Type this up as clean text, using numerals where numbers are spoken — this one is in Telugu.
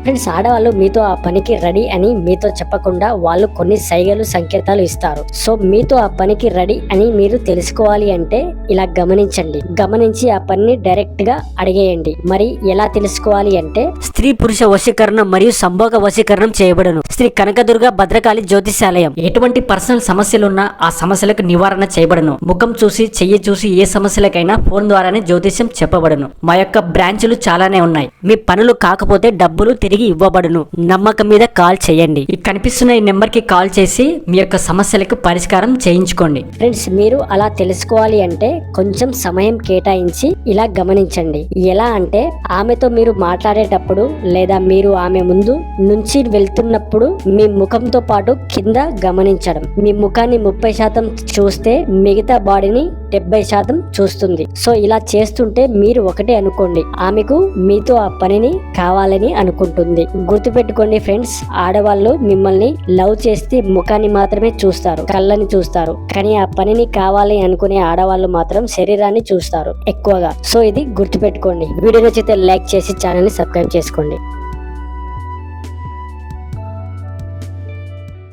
ఫ్రెండ్స్, ఆడవాళ్ళు మీతో ఆ పనికి రెడీ అని మీతో చెప్పకుండా వాళ్ళు కొన్ని సైగలు సంకేతాలు ఇస్తారు. సో మీతో ఆ పనికి రెడీ అని మీరు తెలుసుకోవాలి అంటే ఇలా గమనించి ఆ పనిని డైరెక్ట్ గా అడిగేయండి. మరి ఎలా తెలుసుకోవాలి అంటే, స్త్రీ పురుష వశీకరణం మరియు సంభోగ వశీకరణం చేయబడును. శ్రీ కనకదుర్గ భద్రకాళి జ్యోతిషాలయం. ఎటువంటి పర్సనల్ సమస్యలున్నా ఆ సమస్యలకు నివారణ చేయబడును. ముఖం చూసి చెయ్యి చూసి ఏ సమస్యలకైనా ఫోన్ ద్వారానే జ్యోతిష్యం చెప్పబడును. మా యొక్క బ్రాంచులు చాలానే ఉన్నాయి. మీ పనులు కాకపోతే డబ్బులు తిరిగి ఇవ్వబడును. నమ్మకం మీద కాల్ చేయండి. ఈ కనిపిస్తున్న ఈ నెంబర్ కి కాల్ చేసి మీ యొక్క సమస్యలకు పరిష్కారం చేయించుకోండి. ఫ్రెండ్స్, మీరు అలా తెలుసుకోవాలి అంటే కొంచెం సమయం కేటాయించి ఇలా గమనించండి. ఎలా అంటే, ఆమెతో మీరు మాట్లాడేటప్పుడు లేదా మీరు ఆమె ముందు నుంచి వెళ్తున్నప్పుడు మీ ముఖంతో పాటు కింద గమనించడం. మీ ముఖాన్ని 30% చూస్తే మిగతా బాడీని 70% చూస్తుంది. సో ఇలా చేస్తుంటే మీరు ఒకటే అనుకోండి, ఆమెకు మీతో ఆ పనిని కావాలని అనుకుంటుంది. గుర్తుపెట్టుకోండి ఫ్రెండ్స్, ఆడవాళ్ళు మిమ్మల్ని లవ్ చేస్తే ముఖాన్ని మాత్రమే చూస్తారు, కళ్ళని చూస్తారు. కానీ ఆ పనిని కావాలి అనుకునే ఆడవాళ్ళు మాత్రం శరీరాన్ని చూస్తారు ఎక్కువగా. సో ఇది గుర్తుపెట్టుకోండి. వీడియో నచ్చితే లైక్ చేసి ఛానల్ ని సబ్స్క్రైబ్ చేసుకోండి.